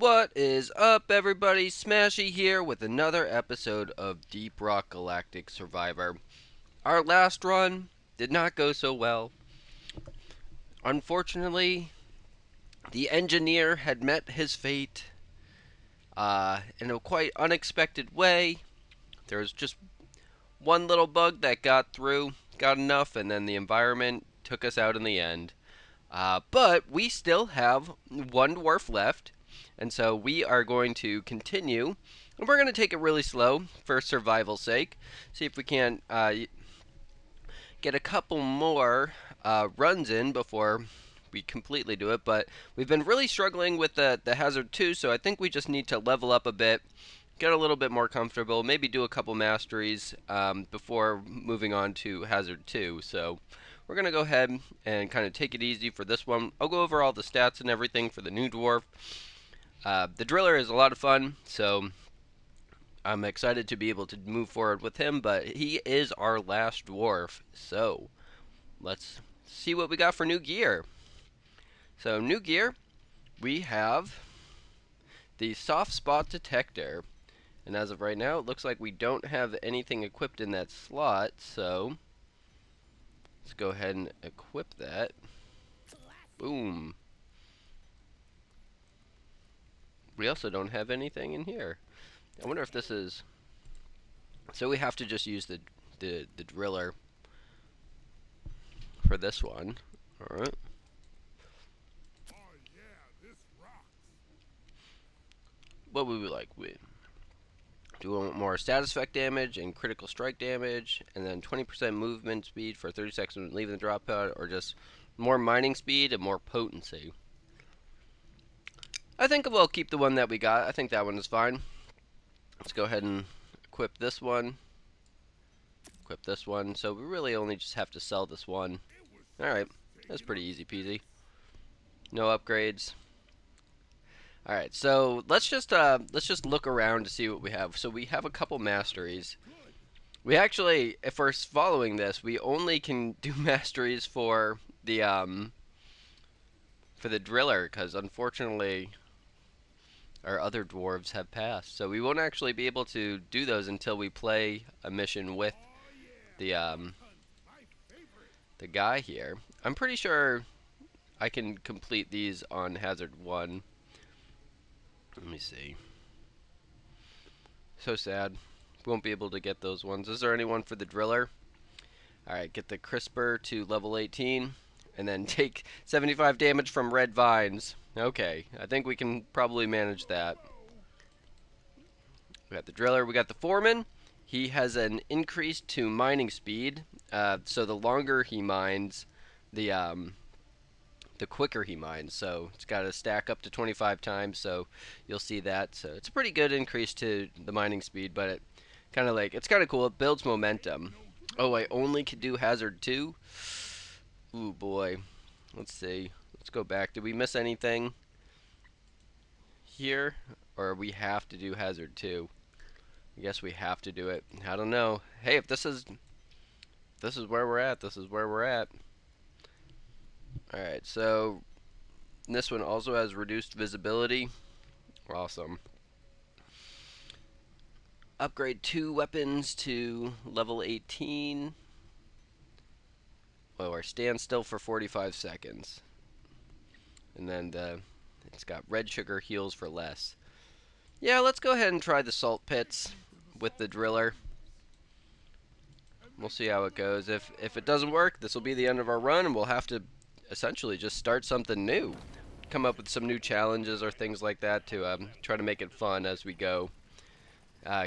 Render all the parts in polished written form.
What is up, everybody? Smashy here with another episode of Deep Rock Galactic Survivor. Our last run did not go so well. Unfortunately, the engineer had met his fate in a quite unexpected way. There was just one little bug that got through, got enough, and then the environment took us out in the end. But we still have one dwarf left, and so we are going to continue. And we're going to take it really slow for survival's sake. See if we can get a couple more runs in before we completely do it. But we've been really struggling with the Hazard 2, so I think we just need to level up a bit, get a little bit more comfortable, maybe do a couple masteries before moving on to Hazard 2. So we're going to go ahead and kind of take it easy for this one. I'll go over all the stats and everything for the new dwarf. The driller is a lot of fun, so I'm excited to be able to move forward with him, but he is our last dwarf. So let's see what we got for new gear. So new gear, we have the soft spot detector. And as of right now, it looks like we don't have anything equipped in that slot, so let's go ahead and equip that. Boom. We also don't have anything in here. I wonder if this is... So we have to just use the driller for this one. Alright. What would we like? Do we want more status effect damage and critical strike damage, and then 20% movement speed for 30 seconds when leaving the drop pod, or just more mining speed and more potency? I think we'll keep the one that we got. I think that one is fine. Let's go ahead and equip this one. Equip this one. So we really only just have to sell this one. Alright. That's pretty easy peasy. No upgrades. Alright, so let's just look around to see what we have. So we have a couple masteries. We actually, if we're following this, we only can do masteries for the driller, because unfortunately our other dwarves have passed. So we won't actually be able to do those until we play a mission with the guy here. I'm pretty sure I can complete these on Hazard 1. Let me see. So sad. Won't be able to get those ones. Is there anyone for the driller? Alright, get the CRISPR to level 18. And then take 75 damage from red vines. Okay, I think we can probably manage that. We got the driller. We got the foreman. He has an increase to mining speed. So the longer he mines, the quicker he mines. So it's got to stack up to 25 times. So you'll see that. So it's a pretty good increase to the mining speed, but it kind of like, it's kind of cool. It builds momentum. Oh, I only could do Hazard 2? Ooh, boy. Let's see. Let's go back. Did we miss anything here? Or we have to do Hazard 2? I guess we have to do it. I don't know. Hey, if this is where we're at, this is where we're at. Alright, so this one also has reduced visibility. Awesome. Upgrade 2 weapons to level 18. Oh, or stand still for 45 seconds. And then it's got red sugar heals for less. Yeah, let's go ahead and try the salt pits with the driller. We'll see how it goes. If it doesn't work, this will be the end of our run, and we'll have to essentially just start something new. Come up with some new challenges or things like that to try to make it fun as we go.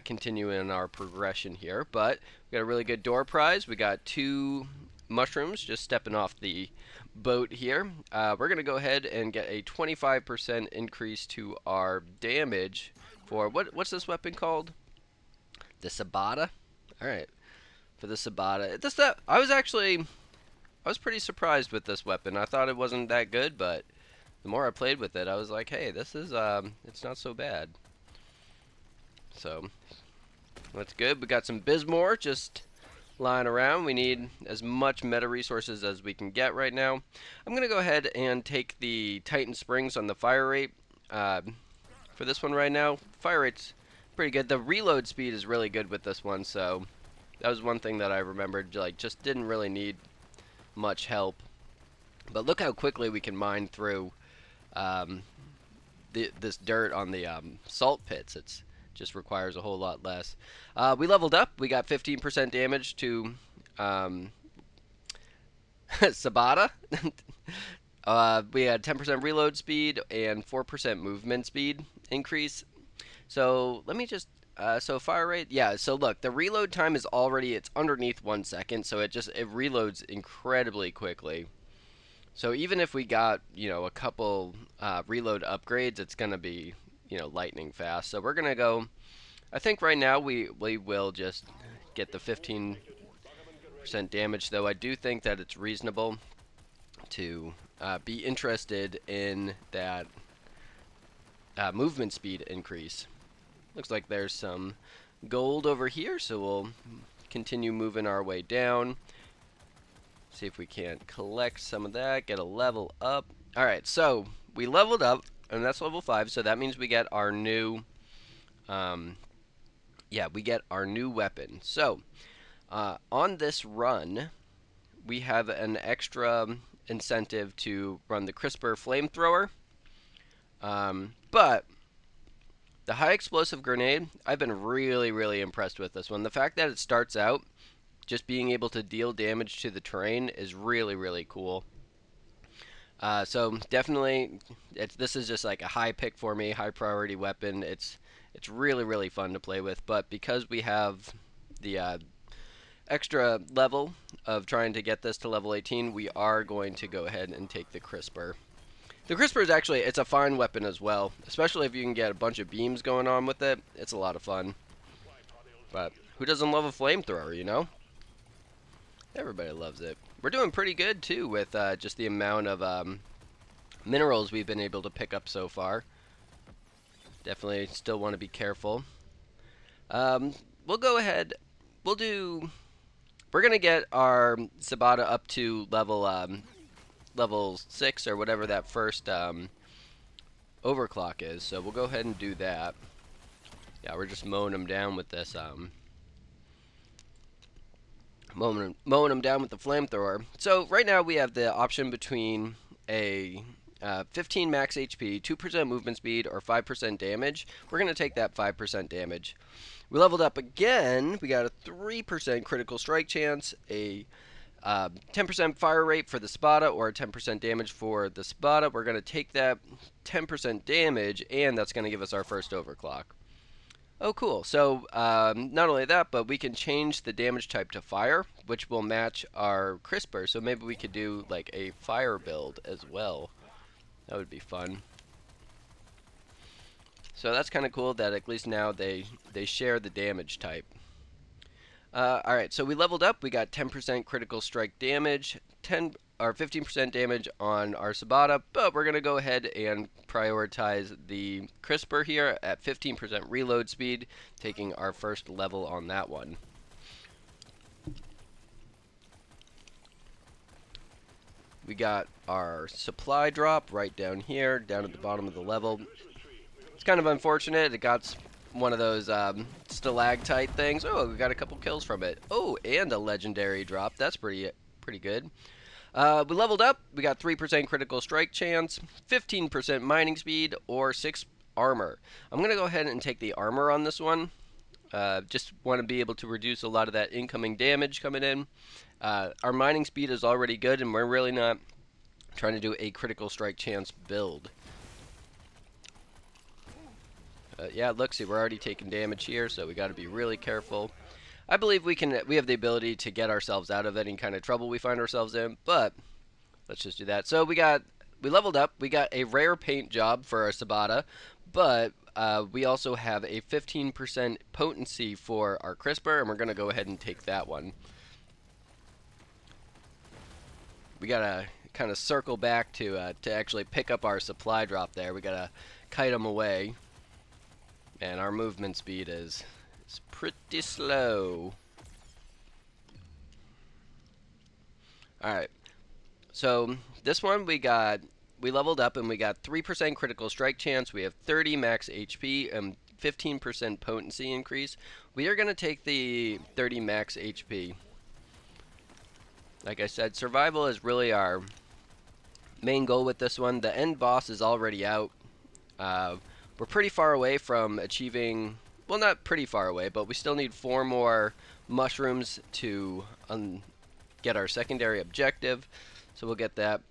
Continue in our progression here. But we got a really good door prize. We got 2 mushrooms just stepping off the boat here. We're going to go ahead and get a 25% increase to our damage for, what's this weapon called? The Sabata? Alright. For the Sabata. I was pretty surprised with this weapon. I thought it wasn't that good, but the more I played with it, I was like, hey, this is, it's not so bad. So, that's good. We got some Bismore just lying around. We need as much meta resources as we can get right now. I'm going to go ahead and take the Titan Springs on the fire rate. for this one right now. Fire rate's pretty good. The reload speed is really good with this one, so that was one thing that I remembered. Like, just didn't really need much help. But look how quickly we can mine through um, this dirt on the salt pits. It's just requires a whole lot less. We leveled up. We got 15% damage to um, Sabata. We had 10% reload speed and 4% movement speed increase. So let me just so fire rate, yeah. So look, the reload time is already it's underneath 1 second, so it reloads incredibly quickly. So even if we got a couple reload upgrades, it's gonna be lightning fast. So we're gonna go. I think right now we will just get the 15% damage, though I do think that it's reasonable to be interested in that movement speed increase. Looks like there's some gold over here, so we'll continue moving our way down. See if we can't collect some of that, get a level up. Alright, so we leveled up, and that's level 5, so that means we get our new, we get our new weapon. So, on this run, we have an extra incentive to run the CRISPR flamethrower. But the high explosive grenade, I've been really, really impressed with this one. The fact that it starts out just being able to deal damage to the terrain is really, really cool. So definitely, this is just like a high pick for me, high priority weapon. It's really, really fun to play with. But because we have the extra level of trying to get this to level 18, we are going to go ahead and take the CRISPR. The CRISPR is actually, it's a fine weapon as well, especially if you can get a bunch of beams going on with it. It's a lot of fun. But who doesn't love a flamethrower, you know? Everybody loves it. We're doing pretty good, too, with just the amount of minerals we've been able to pick up so far. Definitely still want to be careful. We'll go ahead. We're going to get our Sabata up to level 6 or whatever that first overclock is. So we'll go ahead and do that. Yeah, we're just mowing them down with this mowing them down with the flamethrower. So right now we have the option between a 15 max HP, 2% movement speed, or 5% damage. We're going to take that 5% damage. We leveled up again. We got a 3% critical strike chance, a 10% fire rate for the Spada, or a 10% damage for the Spada. We're going to take that 10% damage, and that's going to give us our first overclock. Oh, cool. So, not only that, but we can change the damage type to fire, which will match our CRISPR. So maybe we could do, like, a fire build as well. That would be fun. So that's kind of cool that at least now they share the damage type. Alright, so we leveled up. We got 10% critical strike damage, 15% damage on our Sabata, but we're going to go ahead and prioritize the CRISPR here at 15% reload speed, taking our first level on that one. We got our supply drop right down here, down at the bottom of the level. It's kind of unfortunate. It got one of those stalactite things. Oh, we got a couple kills from it. Oh, and a legendary drop. That's pretty good. We leveled up. We got 3% critical strike chance, 15% mining speed, or 6 armor. I'm going to go ahead and take the armor on this one. Just want to be able to reduce a lot of that incoming damage coming in. Our mining speed is already good, and we're really not trying to do a critical strike chance build. Yeah, look, see, we're already taking damage here, so we got to be really careful. I believe we have the ability to get ourselves out of any kind of trouble we find ourselves in, but let's just do that. So we leveled up. We got a rare paint job for our Sabata, but we also have a 15% potency for our CRISPR, and we're going to go ahead and take that one. We got to kind of circle back to actually pick up our supply drop there. We got to kite them away. And our movement speed is pretty slow. Alright. So this one we we leveled up and we got 3% critical strike chance. We have 30 max HP and 15% potency increase. We are going to take the 30 max HP. Like I said, survival is really our main goal with this one. The end boss is already out. We're pretty far away from achieving, well, not pretty far away, but we still need 4 more mushrooms to get our secondary objective. So we'll get that.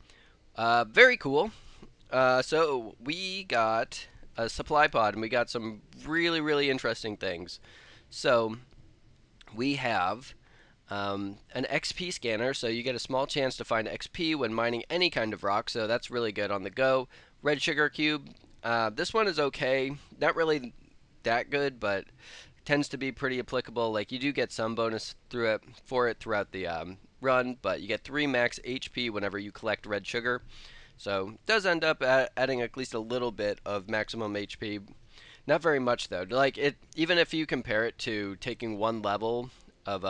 Very cool. So we got a supply pod and we got some really, really interesting things. So we have an XP scanner, so you get a small chance to find XP when mining any kind of rock, so that's really good on the go. Red sugar cube. This one is okay. Not really that good, but tends to be pretty applicable. Like, you do get some bonus for it throughout the run, but you get 3 max HP whenever you collect red sugar. So it does end up adding at least a little bit of maximum HP. Not very much though. Like, it, even if you compare it to taking one level of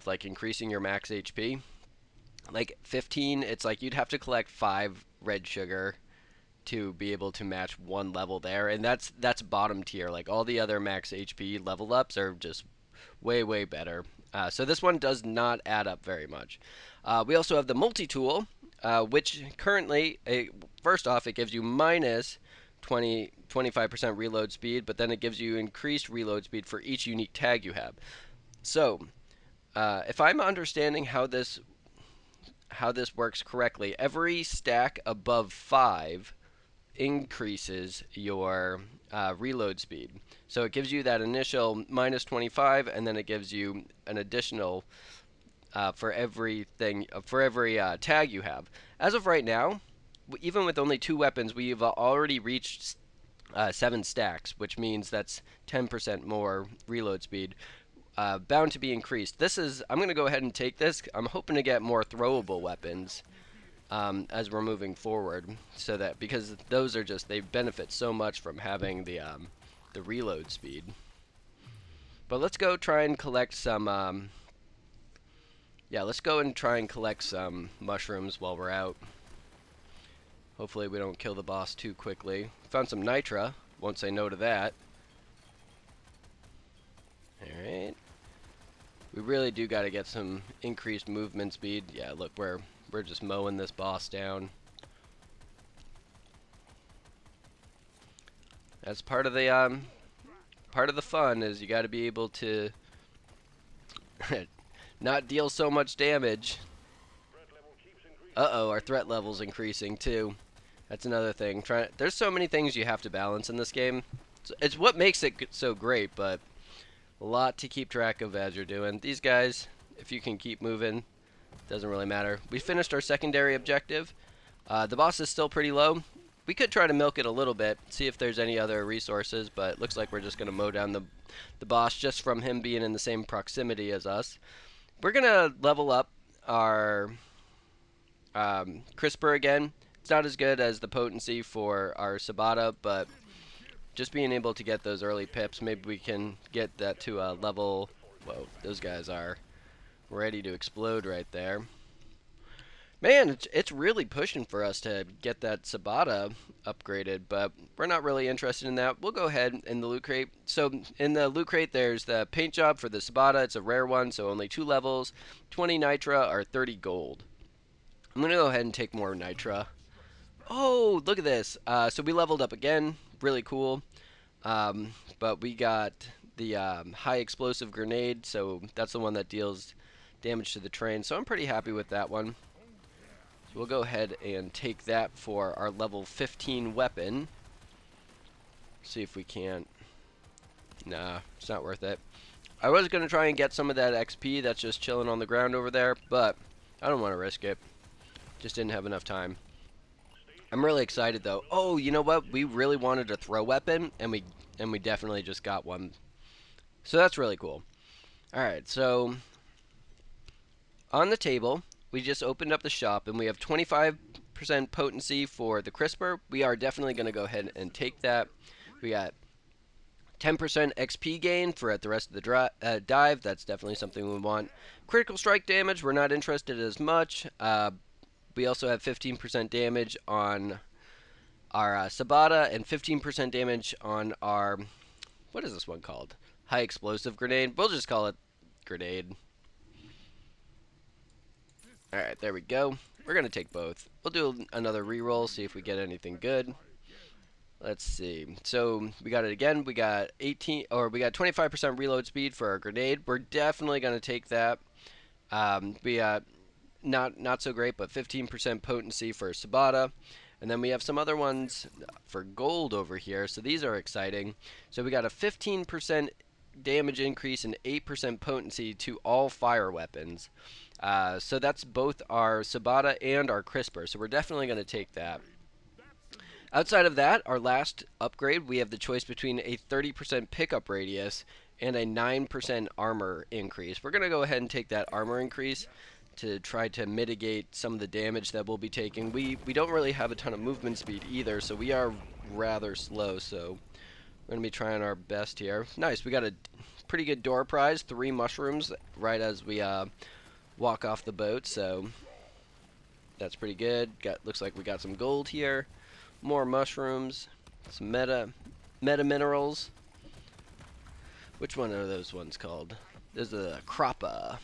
like increasing your max HP, like 15, it's like you'd have to collect 5 red sugar to be able to match one level there, and that's bottom tier. Like, all the other max HP level ups are just way better. So this one does not add up very much. We also have the multi-tool, which currently, first off, it gives you minus 25% reload speed, but then it gives you increased reload speed for each unique tag you have. So, if I'm understanding how this works correctly, every stack above 5 increases your reload speed. So it gives you that initial minus 25, and then it gives you an additional for every tag you have. As of right now, even with only 2 weapons, we've already reached 7 stacks, which means that's 10% more reload speed. Bound to be increased. I'm going to go ahead and take this. I'm hoping to get more throwable weapons as we're moving forward, so that, because those are just, they benefit so much from having the reload speed. But let's go try and collect some let's go and try and collect some mushrooms while we're out. Hopefully we don't kill the boss too quickly. Found some nitra, won't say no to that. Alright. We really do got to get some increased movement speed. Yeah, look, we're just mowing this boss down. That's part of the fun, is you got to be able to not deal so much damage. Uh-oh, our threat level's increasing too. That's another thing. There's so many things you have to balance in this game. It's what makes it so great, but a lot to keep track of as you're doing. These guys, if you can keep moving, doesn't really matter. We finished our secondary objective. The boss is still pretty low. We could try to milk it a little bit, see if there's any other resources, but it looks like we're just going to mow down the boss just from him being in the same proximity as us. We're going to level up our CRISPR again. It's not as good as the potency for our Sabata, but just being able to get those early pips, maybe we can get that to a level. Whoa, those guys are ready to explode right there. Man, it's really pushing for us to get that Sabata upgraded, but we're not really interested in that. We'll go ahead in the loot crate. So in the loot crate, there's the paint job for the Sabata. It's a rare one, so only 2 levels, 20 nitra or 30 gold. I'm going to go ahead and take more nitra. Oh, look at this. So we leveled up again. Really cool. But we got the high explosive grenade, so that's the one that deals damage to the train. So I'm pretty happy with that one. So we'll go ahead and take that for our level 15 weapon. See if we can't. Nah, it's not worth it. I was going to try and get some of that XP that's just chilling on the ground over there, but I don't want to risk it. Just didn't have enough time. I'm really excited though. Oh, you know what? We really wanted a throw weapon, and we definitely just got one. So that's really cool. Alright, so on the table, we just opened up the shop, and we have 25% potency for the CRISPR. We are definitely going to go ahead and take that. We got 10% XP gain for the rest of the dive. That's definitely something we want. Critical strike damage, we're not interested as much. We also have 15% damage on our Sabata and 15% damage on our, what is this one called? High explosive grenade. We'll just call it grenade. Alright, there we go. We're going to take both. We'll do another reroll, see if we get anything good. Let's see. So we got it again. We got 25% reload speed for our grenade. We're definitely going to take that. We got not so great, but 15% potency for Sabata. And then we have some other ones for gold over here. So these are exciting. So we got a 15% damage increase and 8% potency to all fire weapons. So that's both our Sabata and our Crisper. So we're definitely going to take that. Outside of that, our last upgrade, we have the choice between a 30% pickup radius and a 9% armor increase. We're going to go ahead and take that armor increase to try to mitigate some of the damage that we'll be taking. We don't really have a ton of movement speed either, so we are rather slow, so we're going to be trying our best here. Nice, we got a pretty good door prize, 3 mushrooms right as we walk off the boat, so that's pretty good. Looks like we got some gold here. More mushrooms, some meta minerals. Which one are those ones called? There's a Crappa.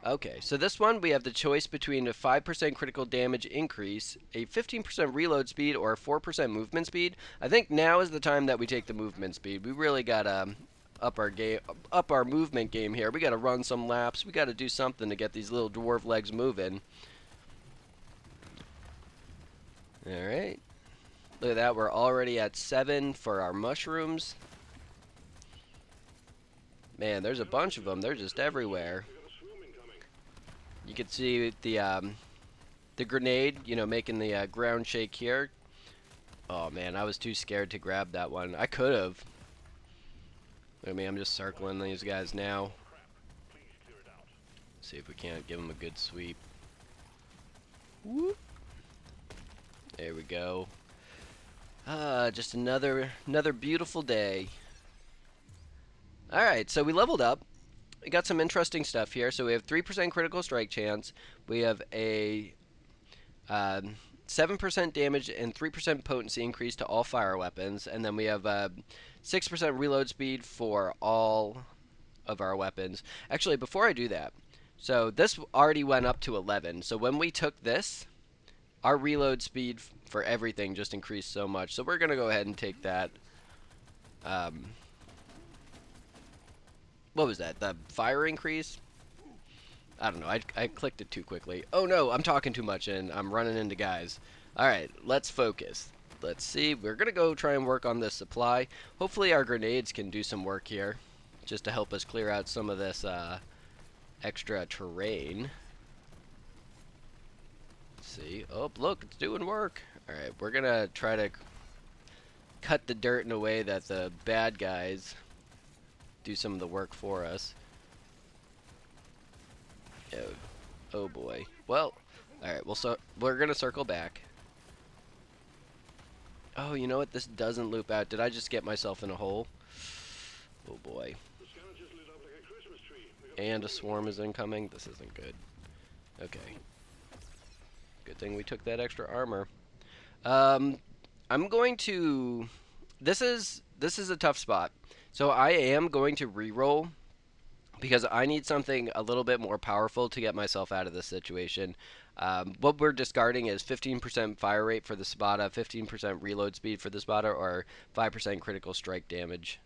Okay, so this one we have the choice between a 5% critical damage increase, a 15% reload speed, or a 4% movement speed. I think now is the time that we take the movement speed. We really gotta up our movement game here. We gotta run some laps. We gotta do something to get these little dwarf legs moving. Alright. Look at that, we're already at 7 for our mushrooms. Man, there's a bunch of them. They're just everywhere. You can see the grenade, you know, making the ground shake here. Oh man, I was too scared to grab that one. I could have. I mean, I'm just circling these guys now. See if we can't give them a good sweep. Whoop. There we go. Just another beautiful day. Alright, so we leveled up. We got some interesting stuff here. So we have 3% critical strike chance. We have a 7% damage and 3% potency increase to all fire weapons. And then we have 6% reload speed for all of our weapons. Actually, before I do that, so this already went up to 11. So when we took this, our reload speed for everything just increased so much. So we're going to go ahead and take that. What was that? The fire increase? I don't know. I clicked it too quickly. Oh no, I'm talking too much and I'm running into guys. Alright, let's focus. Let's see. We're going to go try and work on this supply. Hopefully our grenades can do some work here, just to help us clear out some of this extra terrain. See. Oh, look, it's doing work. Alright, we're going to try to cut the dirt in a way that the bad guys do some of the work for us. Oh boy. Well, alright, so we're going to circle back. Oh, you know what? This doesn't loop out. Did I just get myself in a hole? Oh boy. And a swarm is incoming. This isn't good. Okay. Good thing we took that extra armor. I'm going to... This is a tough spot. So I am going to reroll because I need something a little bit more powerful to get myself out of this situation. What we're discarding is 15% fire rate for the Sabata, 15% reload speed for the Sabata, or 5% critical strike damage.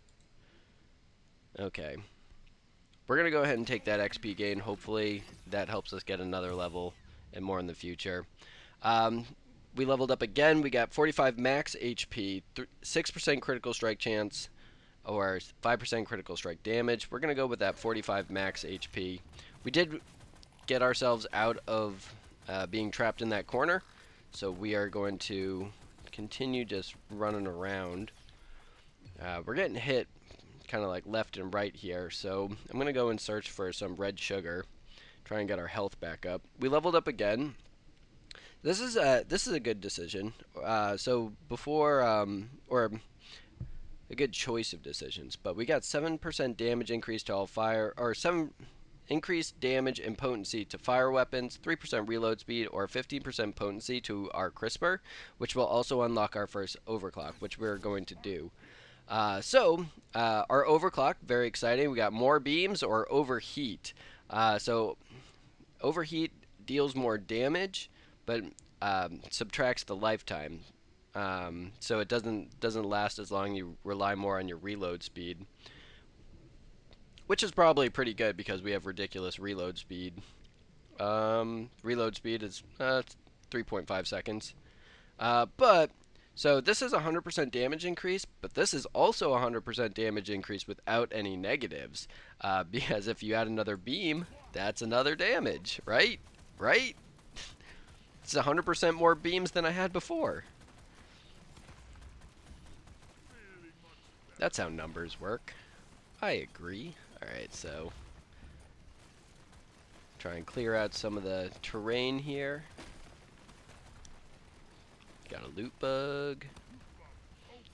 Okay. We're going to go ahead and take that XP gain. Hopefully that helps us get another level and more in the future. We leveled up again. We got 45 max HP, 6% critical strike chance, or 5% critical strike damage. We're going to go with that 45 max HP. We did get ourselves out of being trapped in that corner, so we are going to continue just running around. We're getting hit kind of like left and right here, so I'm going to go and search for some red sugar, try and get our health back up. We leveled up again. This is a good decision. So before, or a good choice of decisions, but we got 7% damage increase to all fire, or 7 increased damage and potency to fire weapons, 3% reload speed, or 15% potency to our crisper, which will also unlock our first overclock, which we're going to do. Our overclock, very exciting. We got more beams or overheat. So overheat deals more damage, but subtracts the lifetime. So it doesn't last as long. You rely more on your reload speed, which is probably pretty good because we have ridiculous reload speed. Reload speed is 3.5 seconds. But so this is 100% damage increase, but this is also 100% damage increase without any negatives. Because if you add another beam, that's another damage, right? Right? It's 100% more beams than I had before. That's how numbers work. I agree. Alright, so try and clear out some of the terrain here. Got a loot bug.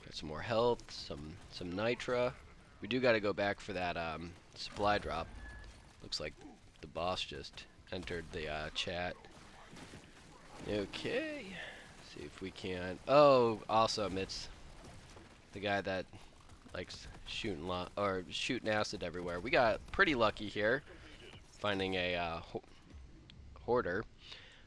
Got some more health, some nitra. We do got to go back for that supply drop. Looks like the boss just entered the chat. Okay. See if we can. Oh, awesome! It's the guy that likes shooting acid everywhere. We got pretty lucky here, finding a hoarder.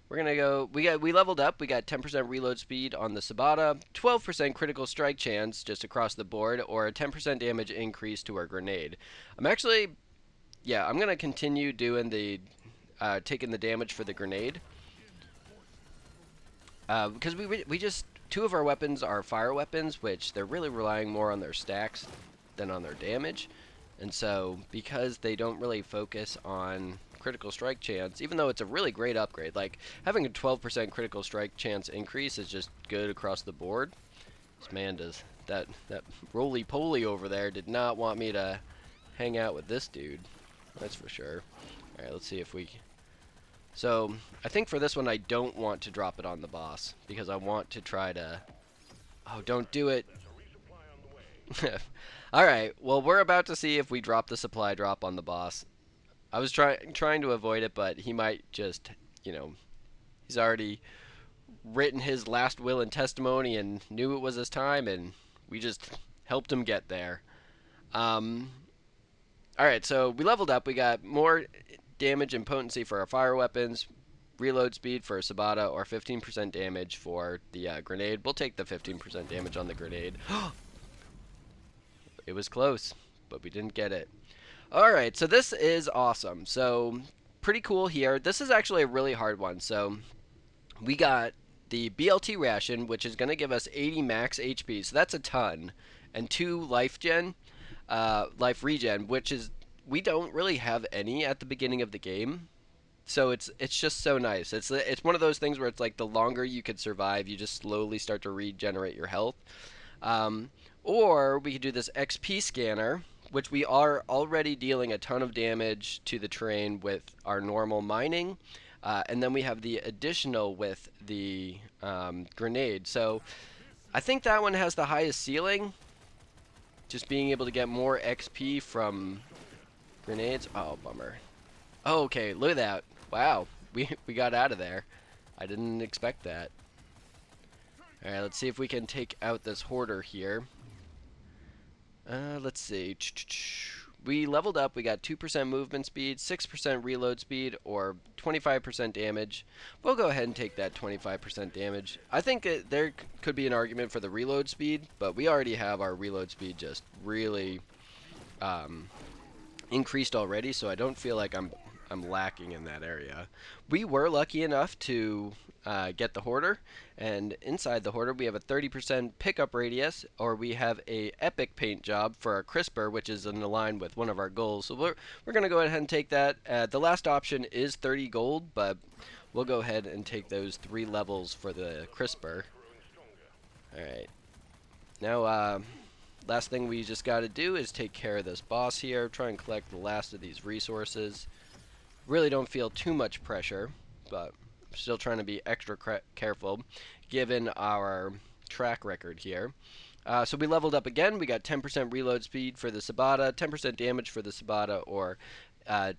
We're gonna go. We leveled up. We got 10% reload speed on the Sabata, 12% critical strike chance just across the board, or a 10% damage increase to our grenade. I'm gonna continue doing the taking the damage for the grenade because we just two of our weapons are fire weapons, which they're really relying more on their stacks than on their damage, and so because they don't really focus on critical strike chance, even though it's a really great upgrade. Like having a 12% critical strike chance increase is just good across the board. This man does that roly-poly over there did not want me to hang out with this dude. That's for sure. All right, let's see if we. So I think for this one I don't want to drop it on the boss because I want to try to. Oh, don't do it. All right. Well, we're about to see if we drop the supply drop on the boss. I was trying to avoid it, but he might just, he's already written his last will and testimony and knew it was his time, and we just helped him get there. All right, so we leveled up. We got more damage and potency for our fire weapons, reload speed for Sabata, or 15% damage for the grenade. We'll take the 15% damage on the grenade. It was close, but we didn't get it. Alright, so this is awesome. So, pretty cool here. This is actually a really hard one. So, we got the BLT ration, which is going to give us 80 max HP. So, that's a ton. And 2 life regen, which is, we don't really have any at the beginning of the game. So, it's just so nice. It's one of those things where it's like the longer you can survive, you just slowly start to regenerate your health. Or we could do this XP scanner, which we are already dealing a ton of damage to the terrain with our normal mining. And then we have the additional with the grenade. So I think that one has the highest ceiling. Just being able to get more XP from grenades. Oh, bummer. Oh, okay, look at that. Wow, we got out of there. I didn't expect that. Alright, let's see if we can take out this hoarder here. Let's see. We leveled up. We got 2% movement speed, 6% reload speed, or 25% damage. We'll go ahead and take that 25% damage. I think there could be an argument for the reload speed, but we already have our reload speed just really increased already, so I don't feel like I'm lacking in that area. We were lucky enough to get the hoarder, and inside the hoarder we have a 30% pickup radius, or we have a epic paint job for our crisper, which is in line with one of our goals. So we're going to go ahead and take that. The last option is 30 gold, but we'll go ahead and take those 3 levels for the crisper. Alright. Now, last thing we just got to do is take care of this boss here, try and collect the last of these resources. Really don't feel too much pressure, but I'm still trying to be extra careful given our track record here. So we leveled up again. We got 10% reload speed for the Sabata, 10% damage for the Sabata, or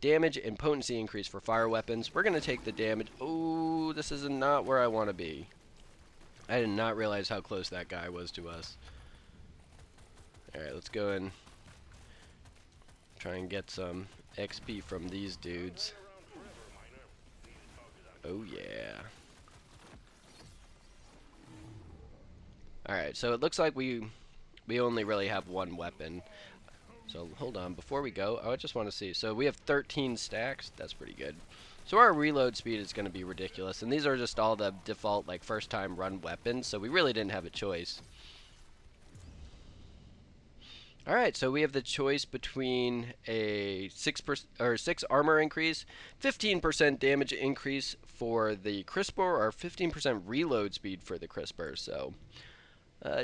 damage and potency increase for fire weapons. We're going to take the damage. Oh, this is not where I want to be. I did not realize how close that guy was to us. Alright, let's go and try and get some XP from these dudes. Oh yeah. Alright, so it looks like we only really have one weapon. So hold on, before we go, I just want to see. So we have 13 stacks. That's pretty good. So our reload speed is going to be ridiculous. And these are just all the default like first time run weapons. So we really didn't have a choice. Alright, so we have the choice between a 6 armor increase, 15% damage increase for the Crisper, or 15% reload speed for the Crisper. So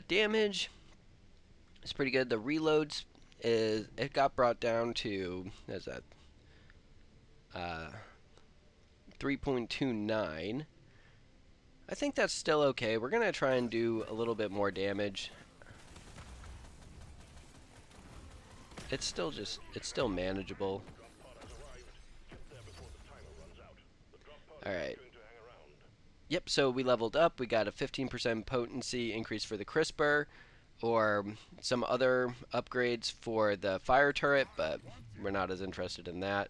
damage is pretty good. The reloads it got brought down to, is that 3.29. I think that's still okay. We're gonna try and do a little bit more damage. It's still manageable. Alright. Yep, so we leveled up. We got a 15% potency increase for the Crisper, or some other upgrades for the fire turret, but we're not as interested in that.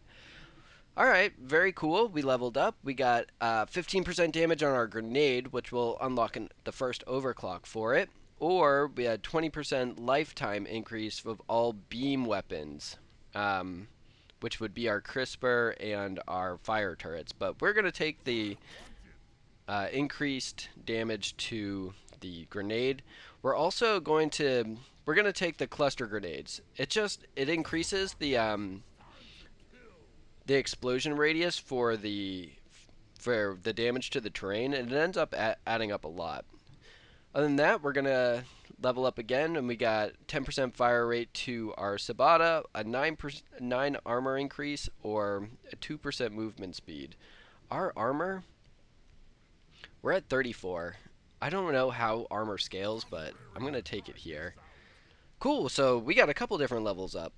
Alright, very cool. We leveled up. We got 15% damage on our grenade, which will unlock the first overclock for it. Or we had 20% lifetime increase of all beam weapons, which would be our Crisper and our fire turrets. But we're going to take the increased damage to the grenade. We're also going to take the cluster grenades. It increases the explosion radius for the damage to the terrain, and it ends up adding up a lot. Other than that, we're going to level up again, and we got 10% fire rate to our Sabata, a 9 armor increase, or a 2% movement speed. Our armor, we're at 34. I don't know how armor scales, but I'm going to take it here. Cool, so we got a couple different levels up.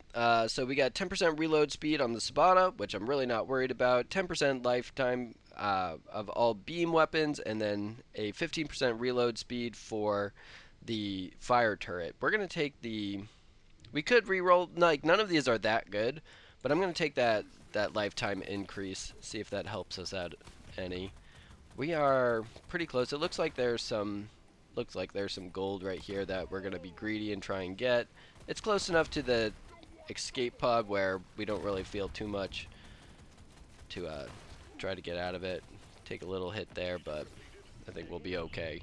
So we got 10% reload speed on the Sabata, which I'm really not worried about. 10% lifetime of all beam weapons, and then a 15% reload speed for the fire turret. We're going to take the... We could re-roll... Like, none of these are that good, but I'm going to take that lifetime increase, see if that helps us out any. We are pretty close. It looks like there's some gold right here that we're going to be greedy and try and get. It's close enough to the escape pod where we don't really feel too much to try to get out of it. Take a little hit there, but I think we'll be okay.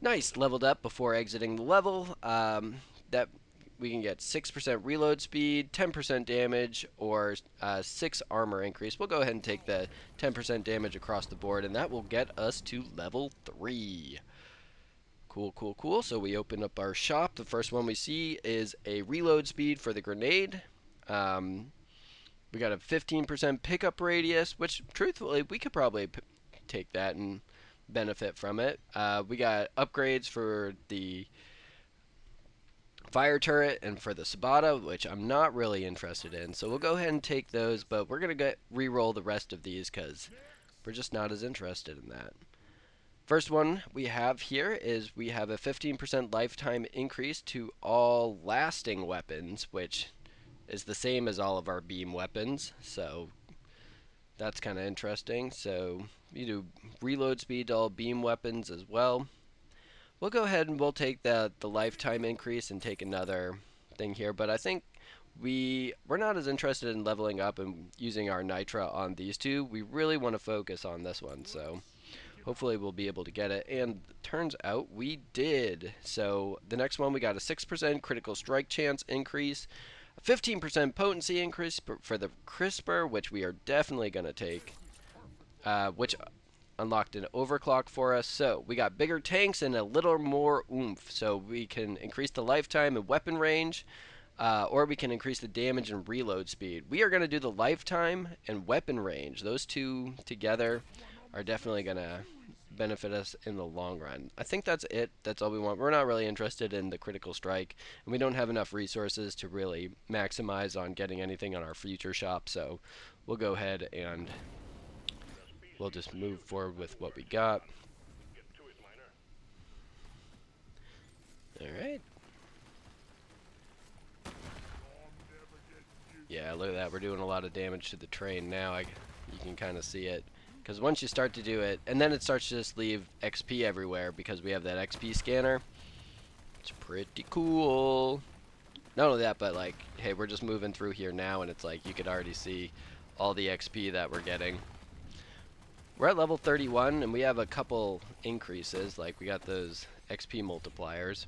Nice, leveled up before exiting the level. That we can get 6% reload speed, 10% damage, or 6 armor increase. We'll go ahead and take the 10% damage across the board, and that will get us to level 3. Cool, cool, cool. So we open up our shop. The first one we see is a reload speed for the grenade. We got a 15% pickup radius, which truthfully we could probably take that and benefit from it. We got upgrades for the fire turret and for the Sabata, which I'm not really interested in. So we'll go ahead and take those, but we're going to re-roll the rest of these because we're just not as interested in that. First one we have here is we have a 15% lifetime increase to all lasting weapons, which is the same as all of our beam weapons, so that's kind of interesting. So you do reload speed to all beam weapons as well. We'll go ahead and we'll take the lifetime increase and take another thing here, but I think we're not as interested in leveling up and using our Nitra on these two. We really want to focus on this one, so hopefully we'll be able to get it, and turns out we did. So the next one, we got a 6% critical strike chance increase, a 15% potency increase for the Crisper, which we are definitely going to take, which unlocked an overclock for us. So we got bigger tanks and a little more oomph, so we can increase the lifetime and weapon range, or we can increase the damage and reload speed. We are going to do the lifetime and weapon range. Those two together are definitely going to benefit us in the long run. I think that's it. That's all we want. We're not really interested in the critical strike, and we don't have enough resources to really maximize on getting anything on our future shop, so we'll go ahead and we'll just move forward with what we got. Alright. Yeah, look at that. We're doing a lot of damage to the train now. You can kind of see it. Because once you start to do it, and then it starts to just leave XP everywhere because we have that XP scanner. It's pretty cool. Not only that, but like, hey, we're just moving through here now, and it's like you could already see all the XP that we're getting. We're at level 31, and we have a couple increases. Like, we got those XP multipliers.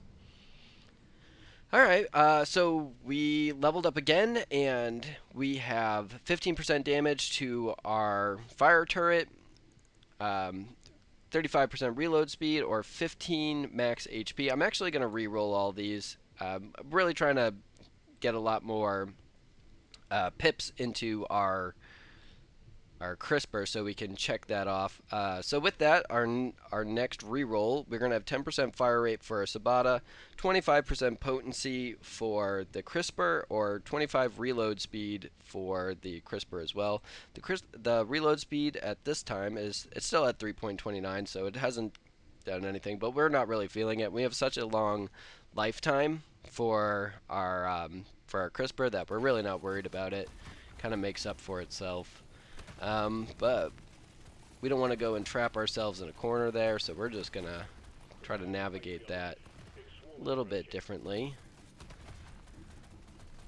Alright, so we leveled up again, and we have 15% damage to our fire turret, 35% reload speed, or 15 max HP. I'm actually going to re-roll all these. I'm really trying to get a lot more pips into our crisper so we can check that off. So with that, our next reroll, we're going to have 10% fire rate for Sabata, 25% potency for the crisper, or 25 reload speed for the crisper as well. The reload speed at this time it's still at 3.29, so it hasn't done anything, but we're not really feeling it. We have such a long lifetime for our crisper that we're really not worried about it. Kind of makes up for itself. But we don't want to go and trap ourselves in a corner there, so we're just going to try to navigate that a little bit differently.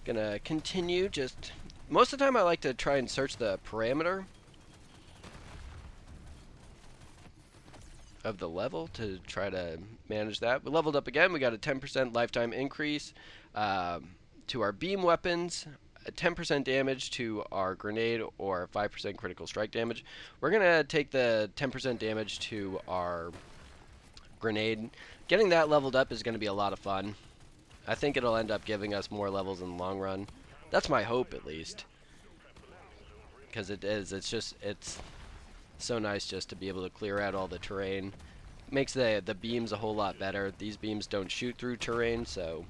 Gonna continue just... Most of the time I like to try and search the parameter of the level to try to manage that. We leveled up again. We got a 10% lifetime increase to our beam weapons. 10% damage to our grenade, or 5% critical strike damage. We're going to take the 10% damage to our grenade. Getting that leveled up is going to be a lot of fun. I think it'll end up giving us more levels in the long run. That's my hope, at least. Because it's so nice just to be able to clear out all the terrain. Makes the beams a whole lot better. These beams don't shoot through terrain, so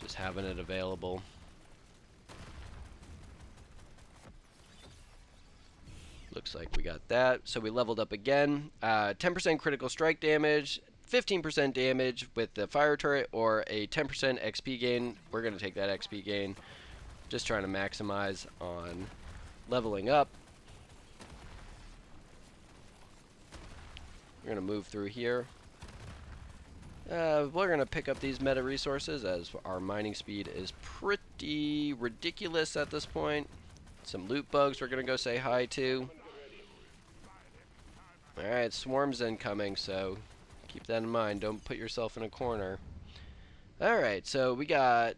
just having it available. Looks like we got that. So we leveled up again. 10% critical strike damage, 15% damage with the fire turret, or a 10% XP gain. We're going to take that XP gain. Just trying to maximize on leveling up. We're going to move through here. We're going to pick up these meta resources as our mining speed is pretty ridiculous at this point. Some loot bugs we're going to go say hi to. Alright, swarms incoming, so keep that in mind. Don't put yourself in a corner. Alright, so we got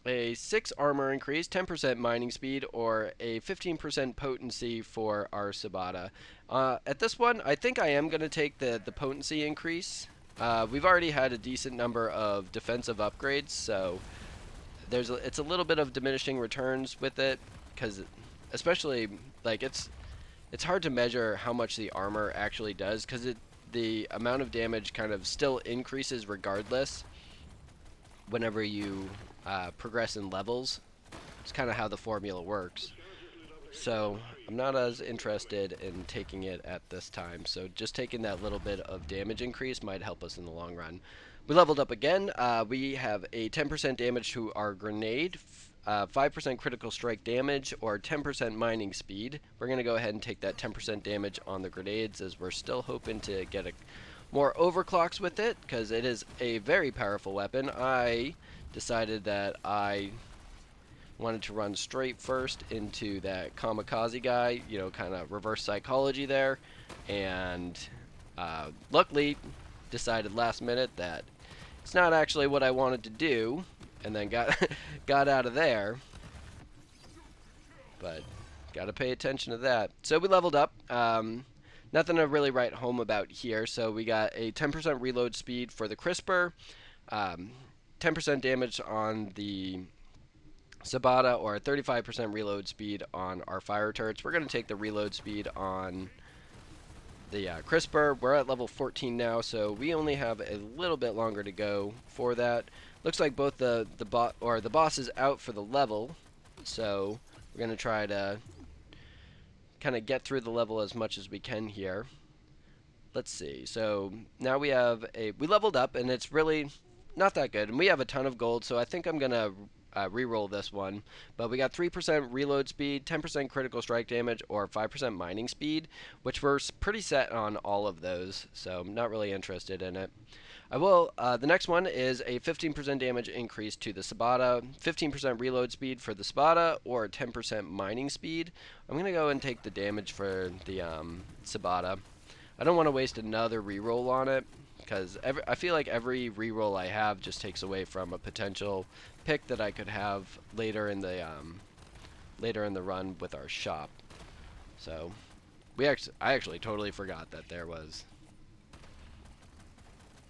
a 6 armor increase, 10% mining speed, or a 15% potency for our Sabata. At this one, I think I am going to take the potency increase. We've already had a decent number of defensive upgrades, so it's a little bit of diminishing returns with it, because especially, like, it's hard to measure how much the armor actually does, because the amount of damage kind of still increases regardless whenever you progress in levels. It's kind of how the formula works. So I'm not as interested in taking it at this time, so just taking that little bit of damage increase might help us in the long run. We leveled up again. We have a 10% damage to our grenade, 5% critical strike damage, or 10% mining speed. We're going to go ahead and take that 10% damage on the grenades, as we're still hoping to get more overclocks with it, because it is a very powerful weapon. I decided that I wanted to run straight first into that kamikaze guy, you know, kind of reverse psychology there, and luckily decided last minute that it's not actually what I wanted to do, and then got out of there. But got to pay attention to that. So we leveled up. Nothing to really write home about here. So we got a 10% reload speed for the crisper, 10% damage on the Sabata, or 35% reload speed on our fire turrets. We're going to take the reload speed on the CRISPR. We're at level 14 now, so we only have a little bit longer to go for that. Looks like both the boss is out for the level, so we're gonna try to kind of get through the level as much as we can here. Let's see. So now we leveled up, and it's really not that good. And we have a ton of gold, so I think I'm gonna re-roll this one. But we got 3% reload speed, 10% critical strike damage, or 5% mining speed, which we're pretty set on all of those. So I'm not really interested in it. I will. The next one is a 15% damage increase to the Sabata, 15% reload speed for the Sabata, or 10% mining speed. I'm gonna go and take the damage for the Sabata. I don't want to waste another reroll on it because I feel like every reroll I have just takes away from a potential pick that I could have later in the run with our shop. So I actually totally forgot that there was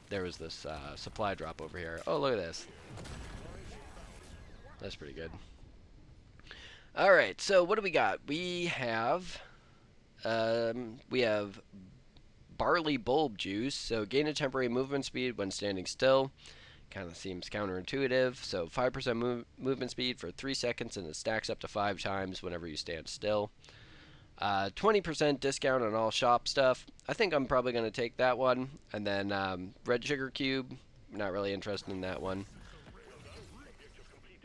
this supply drop over here. Oh, look at this. That's pretty good. All right, so what do we got? We have barley bulb juice, so gain a temporary movement speed when standing still. Kind of seems counterintuitive. So 5% movement speed for 3 seconds, and it stacks up to 5 times whenever you stand still. 20% discount on all shop stuff. I think I'm probably going to take that one. And then red sugar cube. Not really interested in that one.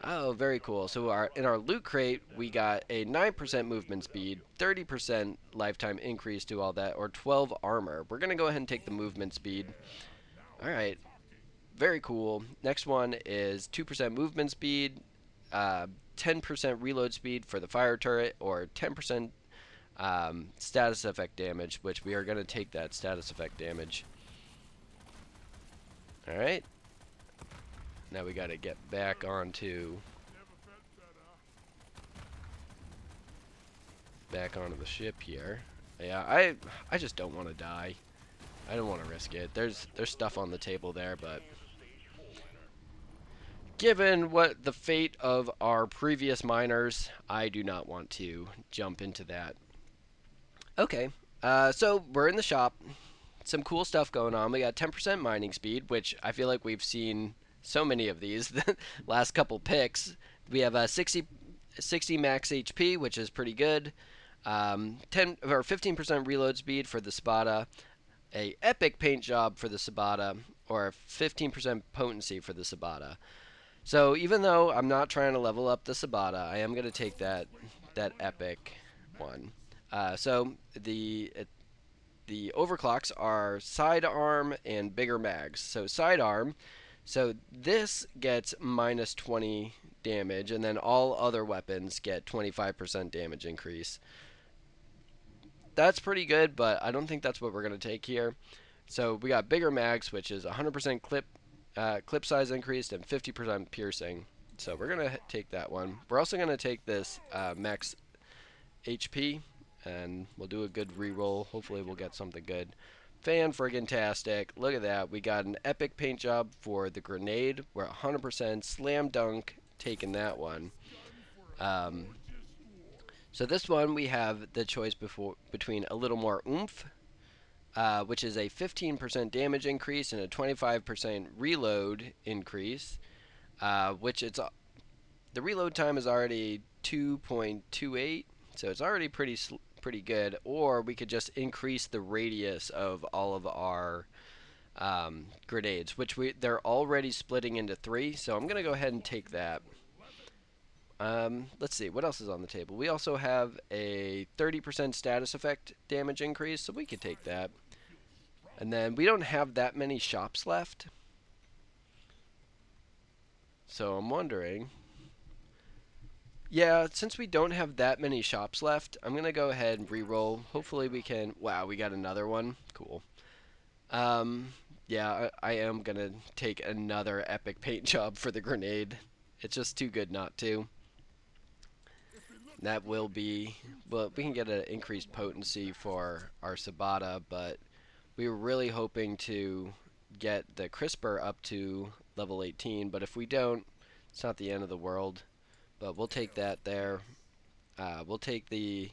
Oh, very cool. So in our loot crate, we got a 9% movement speed, 30% lifetime increase to all that, or 12 armor. We're going to go ahead and take the movement speed. All right. Very cool. Next one is 2% movement speed, 10% reload speed for the fire turret, or 10% status effect damage, which we are going to take that status effect damage. All right. Now we got to get back onto the ship here. Yeah, I just don't want to die. I don't want to risk it. There's stuff on the table there, but given what the fate of our previous miners, I do not want to jump into that. Okay, so we're in the shop. Some cool stuff going on. We got 10% mining speed, which I feel like we've seen so many of these the last couple picks. We have a 60 max HP, which is pretty good. 15% reload speed for the Spada, a epic paint job for the Sabata, or 15% potency for the Sabata. So even though I'm not trying to level up the Sabata, I am going to take that epic one. So the overclocks are sidearm and bigger mags. So sidearm, so this gets minus 20 damage, and then all other weapons get 25% damage increase. That's pretty good, but I don't think that's what we're going to take here. So we got bigger mags, which is 100% clip size increased and 50% piercing. So we're going to take that one. We're also going to take this max HP, and we'll do a good reroll. Hopefully we'll get something good. Fan-friggin-tastic. Look at that. We got an epic paint job for the grenade. We're 100% slam dunk taking that one. So this one we have the choice between a little more oomph, which is a 15% damage increase and a 25% reload increase, which the reload time is already 2.28, so it's already pretty good. Or we could just increase the radius of all of our grenades, which they're already splitting into 3. So I'm gonna go ahead and take that. Let's see, what else is on the table? We also have a 30% status effect damage increase, so we could take that. And then we don't have that many shops left. So I'm wondering. Yeah, since we don't have that many shops left, I'm going to go ahead and re-roll. Hopefully we can. Wow, we got another one. Cool. Yeah, I am going to take another epic paint job for the grenade. It's just too good not to. That will be, well, we can get an increased potency for our Sabata, but we were really hoping to get the CRISPR up to level 18, but if we don't, it's not the end of the world. But we'll take that there. We'll take the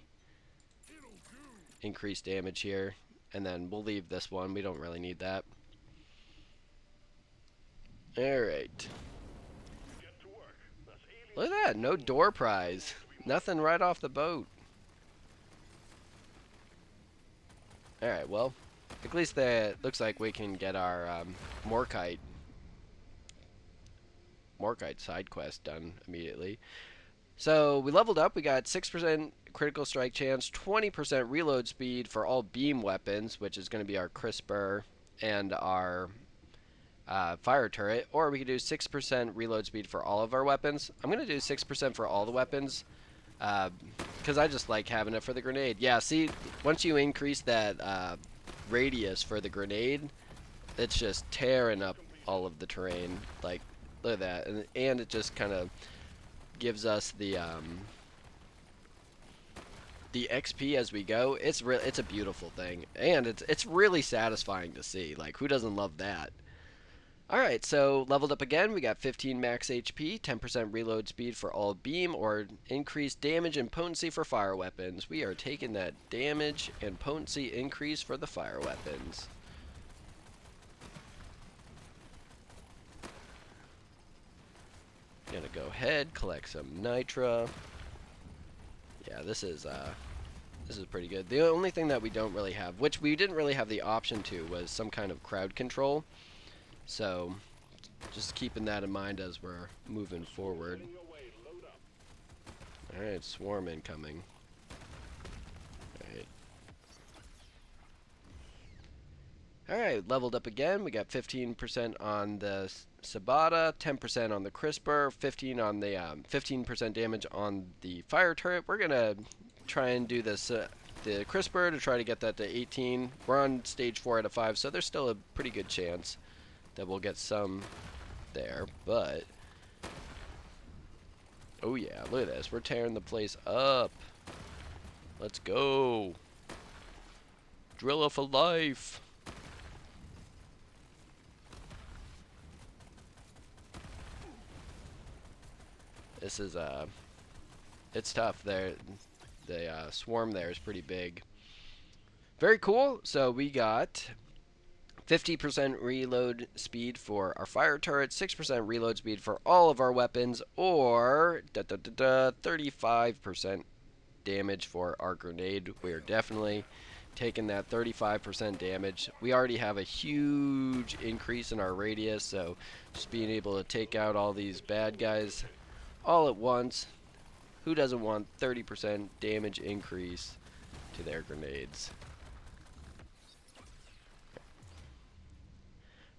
increased damage here. And then we'll leave this one. We don't really need that. Alright. Look at that. No door prize. Nothing right off the boat. Alright, well, at least that looks like we can get our Morkite side quest done immediately. So we leveled up. We got 6% critical strike chance, 20% reload speed for all beam weapons, which is going to be our Crisper and our fire turret. Or we could do 6% reload speed for all of our weapons. I'm going to do 6% for all the weapons because I just like having it for the grenade. Yeah, see, once you increase that radius for the grenade, it's just tearing up all of the terrain. Like, look at that. And it just kind of gives us the XP as we go. It's a beautiful thing, and it's really satisfying to see. Like, who doesn't love that? All right, so leveled up again. We got 15 max HP, 10% reload speed for all beam, or increased damage and potency for fire weapons. We are taking that damage and potency increase for the fire weapons. Gonna go ahead, collect some nitra. Yeah, this is pretty good. The only thing that we don't really have, which we didn't really have the option to, was some kind of crowd control. So, just keeping that in mind as we're moving forward. Alright, swarm incoming. Alright. Alright, leveled up again. We got 15% on the Sabata, 10% on the Crisper, 15% damage on the fire turret. We're gonna try and do this the Crisper to try to get that to 18. We're on stage 4 out of 5, so there's still a pretty good chance that we'll get some there, but oh yeah, look at this. We're tearing the place up. Let's go. Drilla for life. This is it's tough. The swarm there is pretty big. Very cool. So we got 50% reload speed for our fire turret, 6% reload speed for all of our weapons, or 35% damage for our grenade. We are definitely taking that 35% damage. We already have a huge increase in our radius, so just being able to take out all these bad guys all at once. Who doesn't want 30% damage increase to their grenades?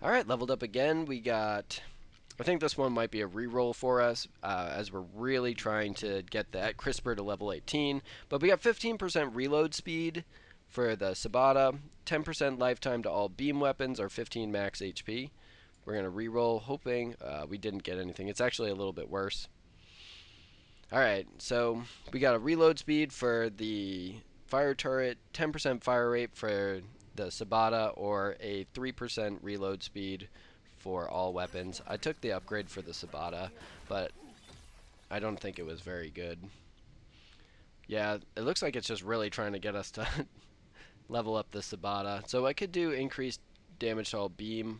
Alright, leveled up again. We got, I think this one might be a reroll for us, as we're really trying to get that Crisper to level 18. But we got 15% reload speed for the Sabata, 10% lifetime to all beam weapons, or 15 max HP. We're going to reroll, hoping we didn't get anything. It's actually a little bit worse. Alright, so we got a reload speed for the fire turret, 10% fire rate for the Sabata, or a 3% reload speed for all weapons. I took the upgrade for the Sabata, but I don't think it was very good. Yeah, it looks like it's just really trying to get us to level up the Sabata. So I could do increased damage to all beam.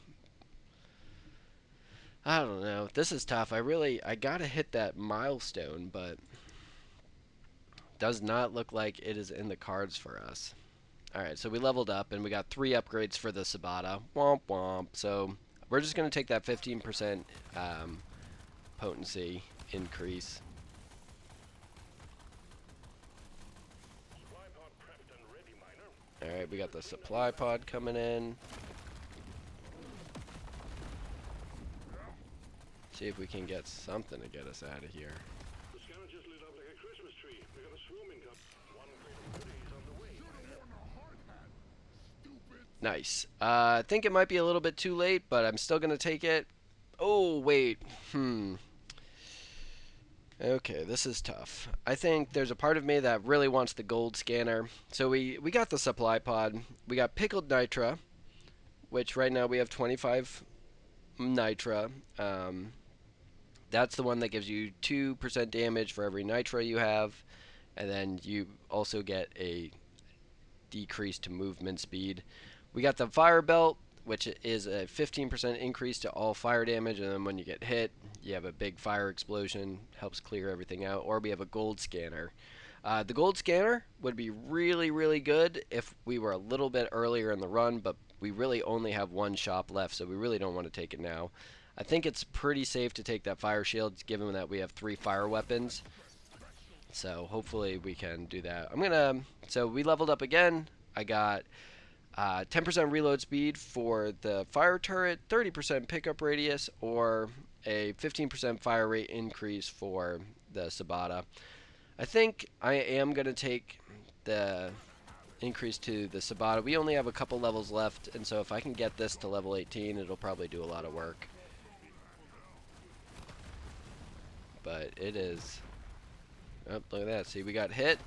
I don't know. This is tough. I gotta hit that milestone, but does not look like it is in the cards for us. Alright, so we leveled up and we got 3 upgrades for the Sabata. Womp womp. So we're just going to take that 15% potency increase. Alright, we got the supply pod coming in. See if we can get something to get us out of here. The scanner just lit up like a Christmas tree. We got a swoop incoming. One crate of goodies on the way. Nice. I think it might be a little bit too late, but I'm still going to take it. Oh, wait. Okay, this is tough. I think there's a part of me that really wants the gold scanner. So we got the supply pod. We got pickled nitra, which right now we have 25 nitra. That's the one that gives you 2% damage for every nitra you have. And then you also get a decreased movement speed. We got the fire belt, which is a 15% increase to all fire damage, and then when you get hit, you have a big fire explosion, helps clear everything out. Or we have a gold scanner. The gold scanner would be really, really good if we were a little bit earlier in the run, but we really only have one shop left, so we really don't want to take it now. I think it's pretty safe to take that fire shield, given that we have 3 fire weapons. So hopefully we can do that. So we leveled up again. I got 10% reload speed for the fire turret, 30% pickup radius, or a 15% fire rate increase for the Sabata. I think I am going to take the increase to the Sabata. We only have a couple levels left, and so if I can get this to level 18, it'll probably do a lot of work. But it is... Oh, look at that. See, we got hit.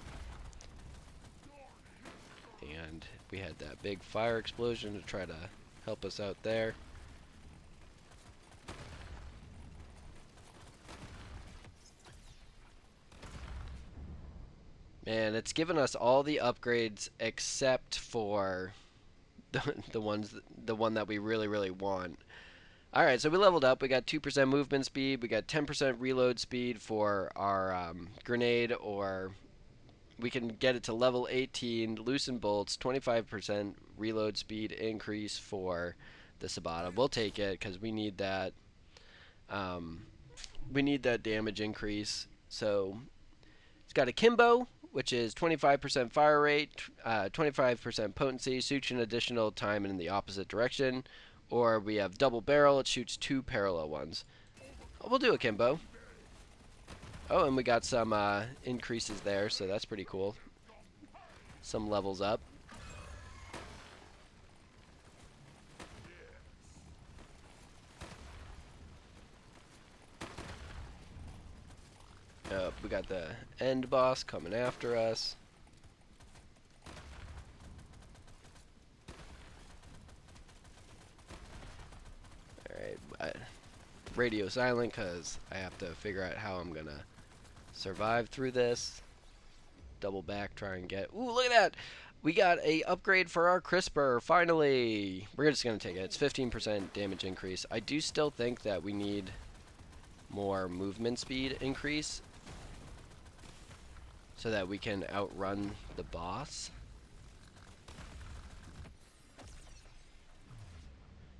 And we had that big fire explosion to try to help us out there. Man, it's given us all the upgrades except for the one that we really, really want. Alright, so we leveled up. We got 2% movement speed. We got 10% reload speed for our grenade, or we can get it to level 18. Loosen bolts, 25% reload speed increase for the Sabata. We'll take it because we need that. We need that damage increase. So it's got a Kimbo, which is 25% fire rate, 25% potency, shoots an additional time in the opposite direction. Or we have double barrel, it shoots 2 parallel ones. We'll do a Kimbo. Oh, and we got some increases there, so that's pretty cool. Some levels up. We got the end boss coming after us. Alright, radio silent because I have to figure out how I'm gonna survive through this. Double back, try and get... Ooh, look at that! We got a upgrade for our CRISPR, finally! We're just gonna take it. It's 15% damage increase. I do still think that we need more movement speed increase so that we can outrun the boss.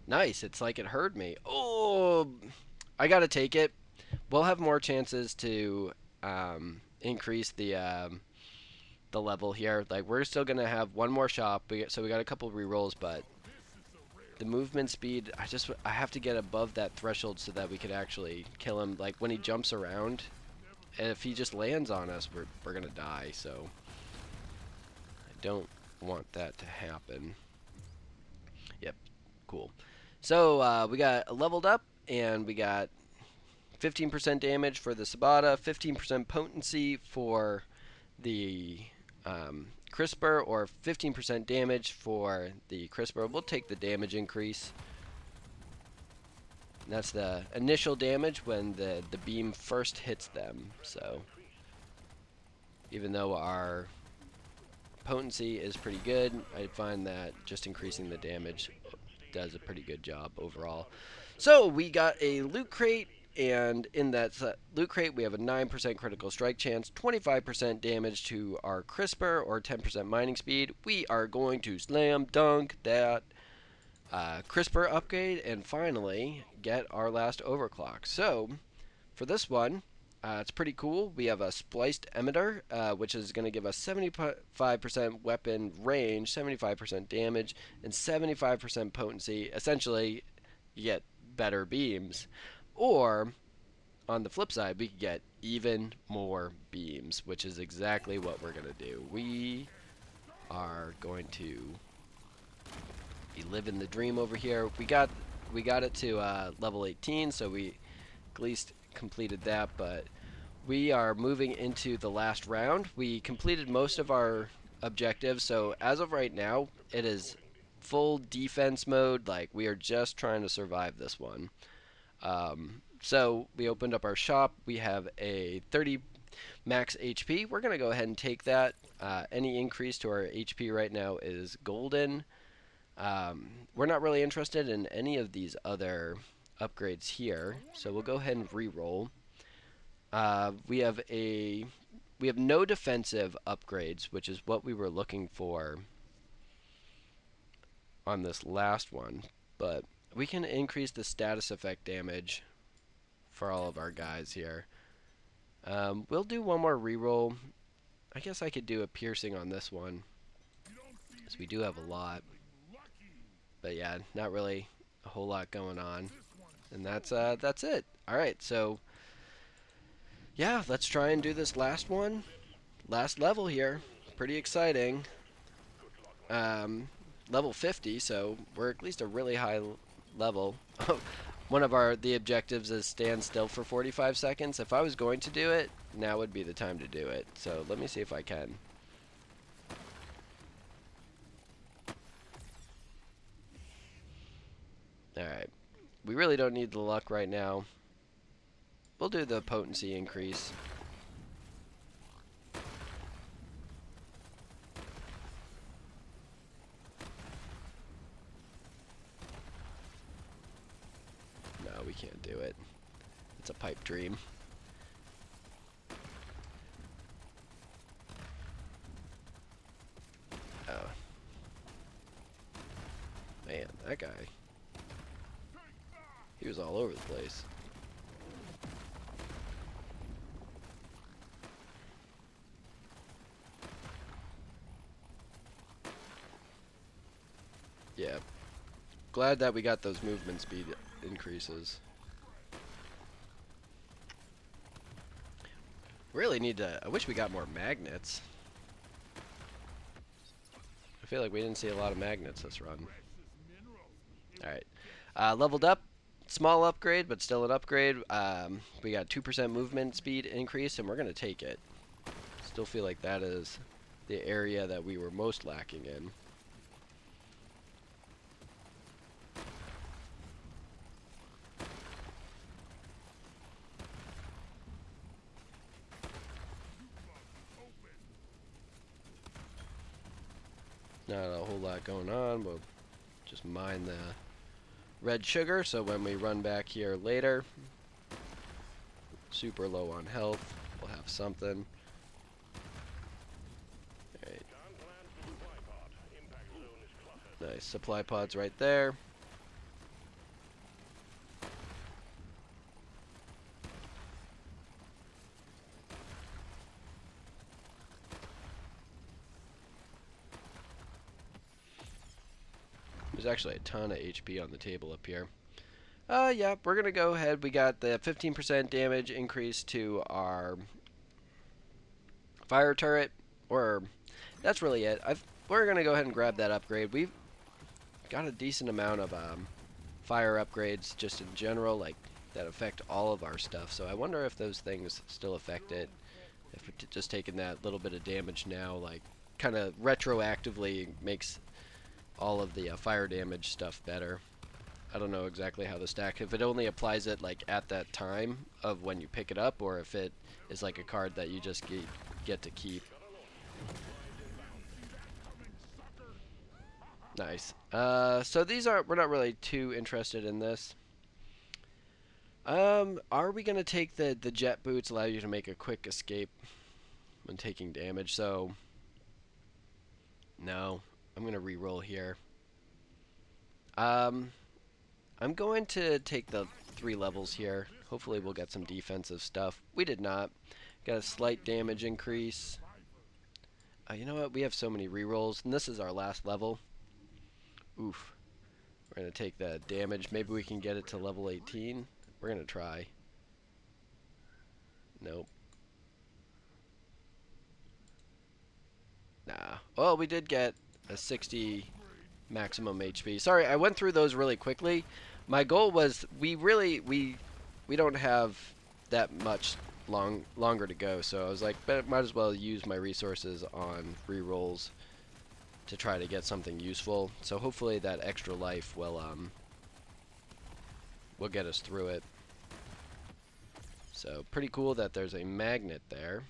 Nice, it's like it heard me. Oh, I gotta take it. We'll have more chances to increase the level here. Like, we're still gonna have one more shop, so we got a couple rerolls, but the movement speed, I have to get above that threshold so that we could actually kill him. Like, when he jumps around, and if he just lands on us, we're gonna die. So I don't want that to happen. Yep, cool. So we got leveled up, and we got 15% damage for the Sabata, 15% potency for the CRISPR, or 15% damage for the CRISPR. We'll take the damage increase. And that's the initial damage when the beam first hits them. So even though our potency is pretty good, I find that just increasing the damage does a pretty good job overall. So we got a loot crate, and in that loot crate we have a 9% critical strike chance, 25% damage to our CRISPR, or 10% mining speed. We are going to slam dunk that CRISPR upgrade and finally get our last overclock. So for this one, it's pretty cool. We have a spliced emitter, which is going to give us 75% weapon range, 75% damage, and 75% potency. Essentially, you get better beams. Or, on the flip side, we could get even more beams, which is exactly what we're going to do. We are going to be living the dream over here. We got it to level 18, so we at least completed that, but we are moving into the last round. We completed most of our objectives, so as of right now, it is full defense mode. Like, we are just trying to survive this one. So we opened up our shop. We have a 30 max HP. We're going to go ahead and take that. Any increase to our HP right now is golden. We're not really interested in any of these other upgrades here, so we'll go ahead and re-roll. We have no defensive upgrades, which is what we were looking for on this last one, but we can increase the status effect damage for all of our guys here. We'll do one more reroll. I guess I could do a piercing on this one, because we do have a lot. But yeah, not really a whole lot going on. And that's it. Alright, so yeah, let's try and do this last one. Last level here. Pretty exciting. Level 50, so we're at least a really high level. One of the objectives is stand still for 45 seconds. If I was going to do it, now would be the time to do it. So let me see if I can. Alright. We really don't need the luck right now. We'll do the potency increase. No, we can't do it. It's a pipe dream. Oh. Man, that guy. He was all over the place. Yeah. Glad that we got those movement speed increases. Really need to... I wish we got more magnets. I feel like we didn't see a lot of magnets this run. Alright. Leveled up. Small upgrade, but still an upgrade. We got 2% movement speed increase, and we're going to take it. Still feel like that is the area that we were most lacking in. Not a whole lot going on. We'll just mine the red sugar, so when we run back here later, super low on health, we'll have something. Alright. Nice, supply pods right there. There's actually a ton of HP on the table up here. Yeah, we're gonna go ahead. We got the 15% damage increase to our fire turret, or that's really it. We're gonna go ahead and grab that upgrade. We've got a decent amount of fire upgrades just in general, like that affect all of our stuff. So I wonder if those things still affect it. If we're just taking that little bit of damage now, like kind of retroactively makes all of the fire damage stuff better. I don't know exactly how the stack, if it only applies it like at that time of when you pick it up, or if it is like a card that you just get to keep. Nice. So we're not really too interested in this. Are we gonna take the jet boots? Allow you to make a quick escape when taking damage. So no, I'm gonna re-roll here. I'm going to take the 3 levels here. Hopefully we'll get some defensive stuff. We did not. Got a slight damage increase. You know what? We have so many rerolls, and this is our last level. Oof. We're going to take the damage. Maybe we can get it to level 18. We're going to try. Nope. Nah. Well, we did get a 60 maximum HP. Sorry, I went through those really quickly. My goal was we don't have that much longer to go, so I was like, might as well use my resources on rerolls to try to get something useful. So hopefully that extra life will get us through it. So pretty cool that there's a magnet there.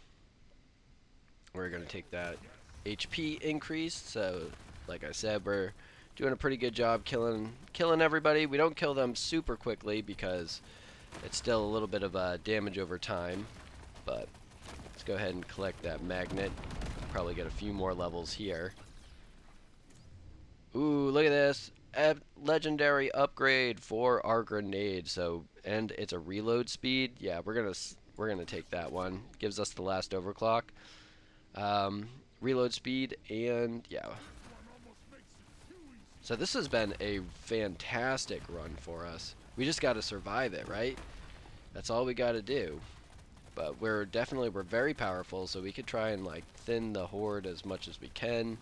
We're going to take that HP increase. So like I said, we're doing a pretty good job killing everybody. We don't kill them super quickly because it's still a little bit of damage over time. But let's go ahead and collect that magnet. Probably get a few more levels here. Ooh, look at this. Legendary upgrade for our grenade. So, and it's a reload speed. Yeah, we're gonna take that one. Gives us the last overclock. Reload speed, and yeah. So this has been a fantastic run for us. We just got to survive it, right? That's all we got to do. But we're very powerful, so we could try and like thin the horde as much as we can.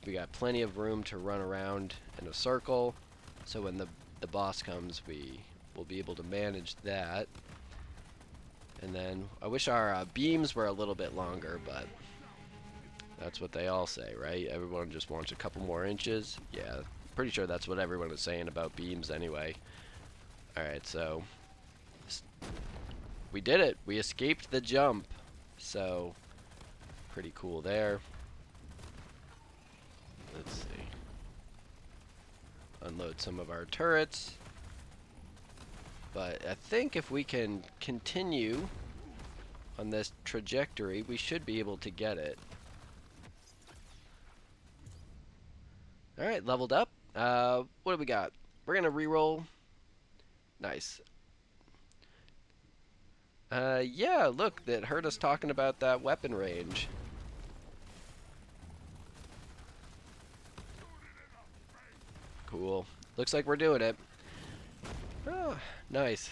We got plenty of room to run around in a circle, so when the boss comes, we will be able to manage that. And then I wish our beams were a little bit longer, but that's what they all say, right? Everyone just wants a couple more inches. Yeah, pretty sure that's what everyone is saying about beams anyway. Alright, so we did it. We escaped the jump. So, pretty cool there. Let's see. Unload some of our turrets. But I think if we can continue on this trajectory, we should be able to get it. Alright, leveled up. What do we got? We're going to reroll. Nice. Yeah, look, that heard us talking about that weapon range. Cool. Looks like we're doing it. Oh, nice.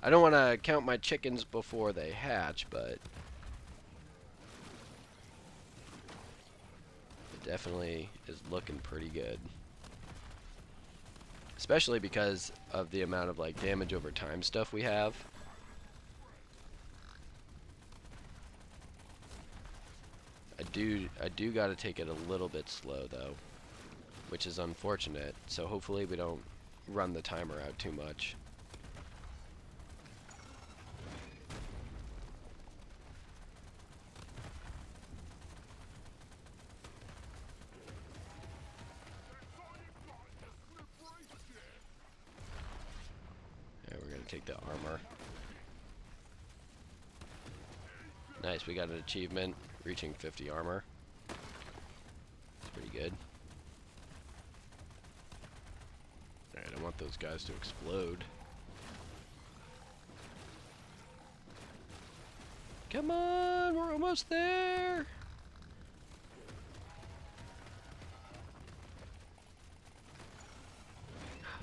I don't want to count my chickens before they hatch, but it definitely is looking pretty good. Especially because of the amount of like damage over time stuff we have. I do got to take it a little bit slow though, which is unfortunate. So hopefully we don't run the timer out too much. Yeah, we're gonna take the armor. Nice, we got an achievement, reaching 50 armor. It's pretty good. Alright, I want those guys to explode. Come on, we're almost there!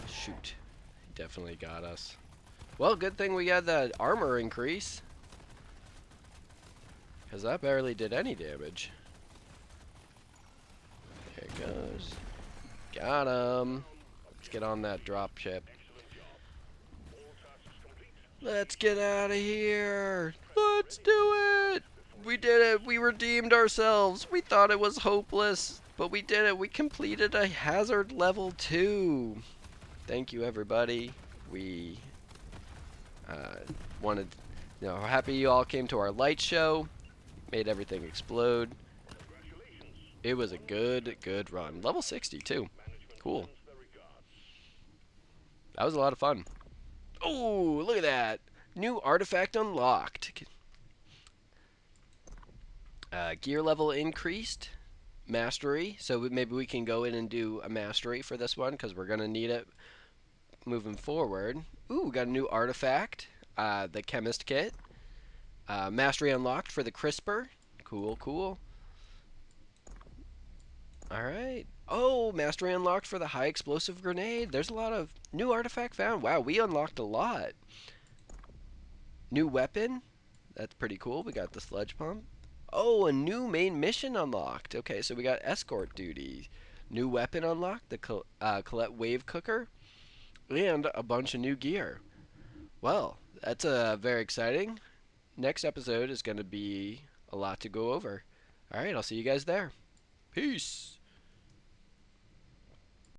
Shoot, he definitely got us. Well, good thing we got that armor increase, because that barely did any damage. There it goes. Got him. Let's get on that drop ship. Let's get out of here. Let's do it. We did it. We redeemed ourselves. We thought it was hopeless, but we did it. We completed a hazard level 2. Thank you, everybody. We happy you all came to our light show. Made everything explode. It was a good run. Level 60 too. Cool. That was a lot of fun. Oh, look at that. New artifact unlocked. Gear level increased. Mastery. So maybe we can go in and do a mastery for this one because we're going to need it moving forward. Ooh, we got a new artifact. The chemist kit. Mastery unlocked for the crisper. Cool, cool. Alright. Oh, mastery unlocked for the high explosive grenade. There's a lot of new artifact found. Wow, we unlocked a lot. New weapon. That's pretty cool. We got the sludge pump. Oh, a new main mission unlocked. Okay, so we got escort duty. New weapon unlocked. The Colette wave cooker. And a bunch of new gear. Well, that's very exciting. Next episode is going to be a lot to go over. Alright, I'll see you guys there. Peace.